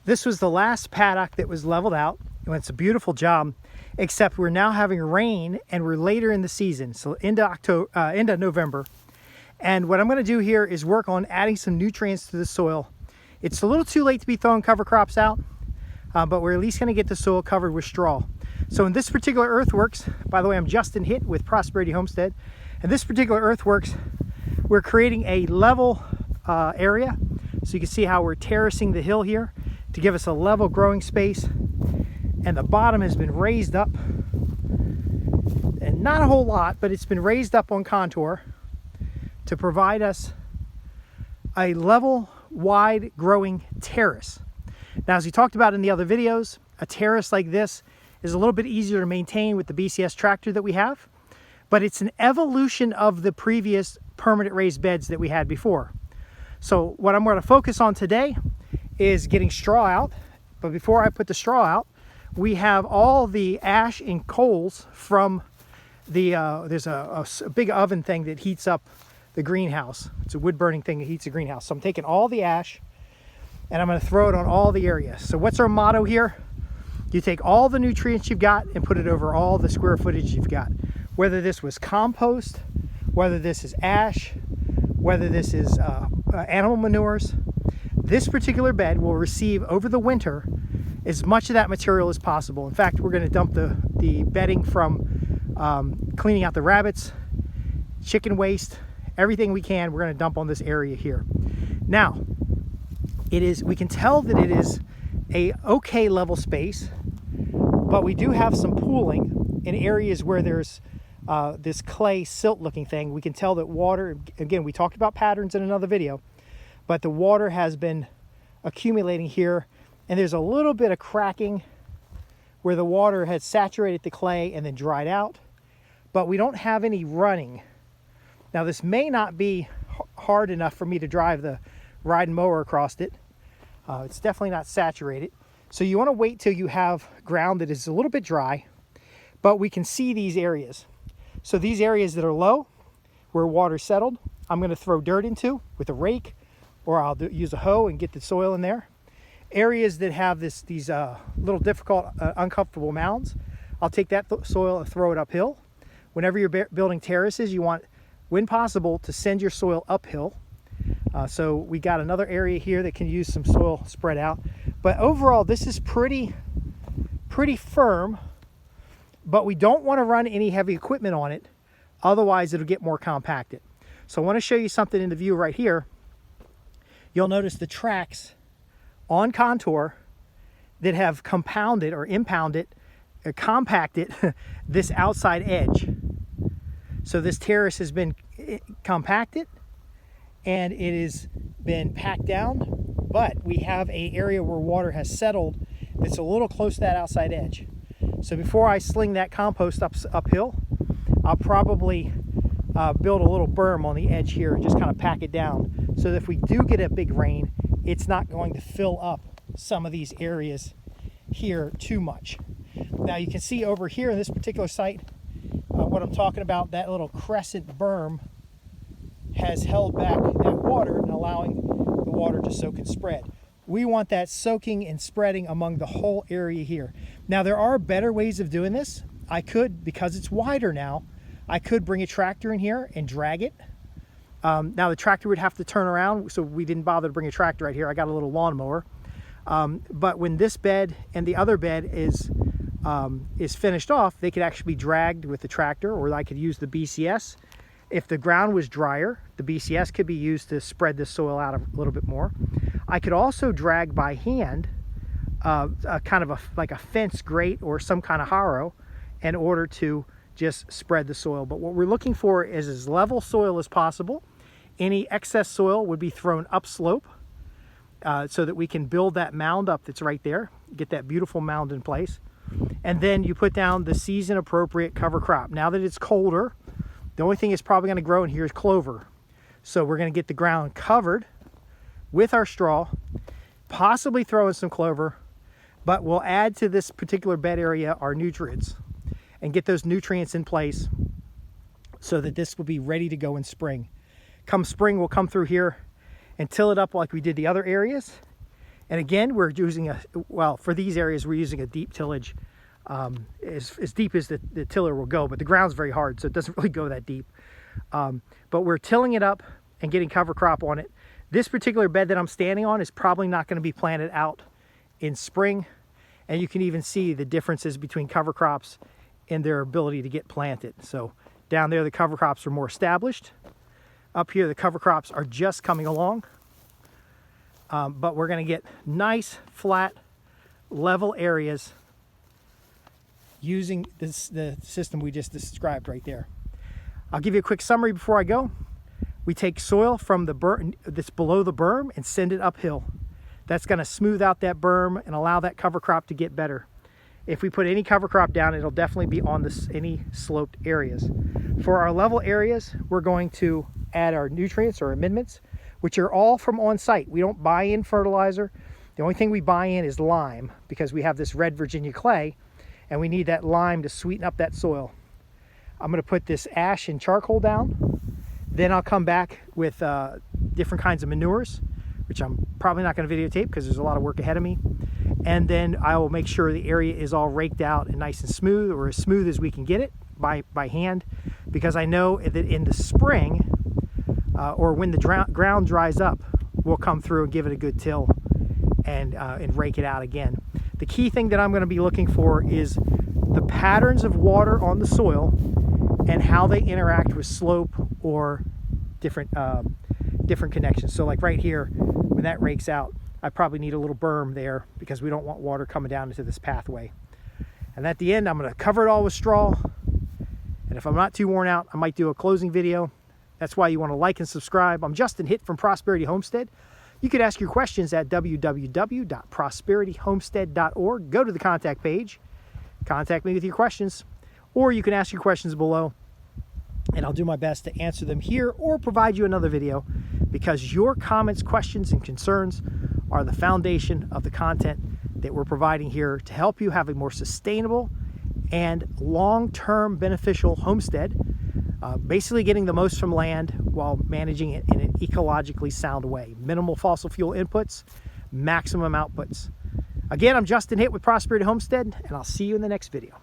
This was the last paddock that was leveled out, and it's a beautiful job, except we're now having rain and we're later in the season, so into November. And what I'm going to do here is work on adding some nutrients to the soil. It's a little too late to be throwing cover crops out, but we're at least going to get the soil covered with straw. So in this particular Earthworks, by the way, I'm Justin Hitt with Prosperity Homestead. In this particular Earthworks, we're creating a level area. So you can see how we're terracing the hill here to give us a level growing space. And the bottom has been raised up, and not a whole lot, but it's been raised up on contour to provide us a level, wide growing terrace. Now, as we talked about in the other videos, a terrace like this is a little bit easier to maintain with the BCS tractor that we have, but it's an evolution of the previous permanent raised beds that we had before. So what I'm going to focus on today is getting straw out. But before I put the straw out, we have all the ash and coals from the, there's a big oven thing that heats up the greenhouse. It's a wood burning thing that heats the greenhouse. So I'm taking all the ash and I'm going to throw it on all the areas. So what's our motto here? You take all the nutrients you've got and put it over all the square footage you've got. Whether this was compost, whether this is ash, whether this is animal manures, this particular bed will receive over the winter as much of that material as possible. In fact, we're going to dump the bedding from cleaning out the rabbits, chicken waste, everything we can, we're going to dump on this area here. Now, we can tell that it is a okay level space, but we do have some pooling in areas where there's this clay silt looking thing. We can tell that water, again, we talked about patterns in another video, but the water has been accumulating here, and there's a little bit of cracking where the water had saturated the clay and then dried out, but we don't have any running. Now, this may not be hard enough for me to drive the ride and mower across it. It's definitely not saturated. So you want to wait till you have ground that is a little bit dry, but we can see these areas. So these areas that are low, where water settled, I'm going to throw dirt into with a rake, or I'll use a hoe and get the soil in there. Areas that have these little difficult, uncomfortable mounds, I'll take that soil and throw it uphill. Whenever you're building terraces, you want, when possible, to send your soil uphill. So we got another area here that can use some soil spread out. But overall, this is pretty firm, but we don't want to run any heavy equipment on it. Otherwise, it'll get more compacted. So I want to show you something in the view right here. You'll notice the tracks on contour that have compounded or impounded or compacted this outside edge. So this terrace has been compacted and it has been packed down, but we have an area where water has settled that's a little close to that outside edge. So before I sling that compost uphill, I'll probably build a little berm on the edge here and just kind of pack it down so that if we do get a big rain, it's not going to fill up some of these areas here too much. Now you can see over here in this particular site, what I'm talking about, that little crescent berm has held back that water and allowing the water to soak and spread. We want that soaking and spreading among the whole area here. Now there are better ways of doing this. I could, because it's wider now, I could bring a tractor in here and drag it. Now the tractor would have to turn around, so we didn't bother to bring a tractor right here. I got a little lawnmower. But when this bed and the other bed is finished off, they could actually be dragged with the tractor, or I could use the BCS. If the ground was drier, the BCS could be used to spread the soil out a little bit more. I could also drag by hand kind of like a fence grate or some kind of harrow in order to just spread the soil. But what we're looking for is as level soil as possible. Any excess soil would be thrown upslope so that we can build that mound up that's right there, get that beautiful mound in place. And then you put down the season appropriate cover crop. Now that it's colder, the only thing that's probably going to grow in here is clover. So we're going to get the ground covered with our straw, possibly throw in some clover, but we'll add to this particular bed area our nutrients and get those nutrients in place so that this will be ready to go in spring. Come spring, we'll come through here and till it up like we did the other areas. And again, we're using for these areas, we're using a deep tillage, as deep as the tiller will go, but the ground's very hard, so it doesn't really go that deep. But we're tilling it up and getting cover crop on it. This particular bed that I'm standing on is probably not going to be planted out in spring, and you can even see the differences between cover crops and their ability to get planted. So down there, the cover crops are more established. Up here, the cover crops are just coming along. But we're going to get nice, flat, level areas using the system we just described right there. I'll give you a quick summary before I go. We take soil from the berm that's below the berm and send it uphill. That's going to smooth out that berm and allow that cover crop to get better. If we put any cover crop down, it'll definitely be on any sloped areas. For our level areas, we're going to add our nutrients or amendments, which are all from on site. We don't buy in fertilizer. The only thing we buy in is lime, because we have this red Virginia clay and we need that lime to sweeten up that soil. I'm going to put this ash and charcoal down. Then I'll come back with different kinds of manures, which I'm probably not going to videotape because there's a lot of work ahead of me. And then I will make sure the area is all raked out and nice and smooth, or as smooth as we can get it by hand, because I know that in the spring or when the ground dries up, we'll come through and give it a good till and rake it out again. The key thing that I'm going to be looking for is the patterns of water on the soil and how they interact with slope or different connections. So like right here, when that rakes out, I probably need a little berm there because we don't want water coming down into this pathway. And at the end, I'm going to cover it all with straw. And if I'm not too worn out, I might do a closing video. That's why you want to like and subscribe. I'm Justin Hitt from Prosperity Homestead. You could ask your questions at www.prosperityhomestead.org. Go to the contact page, contact me with your questions, or you can ask your questions below and I'll do my best to answer them here or provide you another video, because your comments, questions, and concerns are the foundation of the content that we're providing here to help you have a more sustainable and long-term beneficial homestead, basically getting the most from land while managing it in an ecologically sound way. Minimal fossil fuel inputs, maximum outputs. Again, I'm Justin Hitt with Prosperity Homestead, and I'll see you in the next video.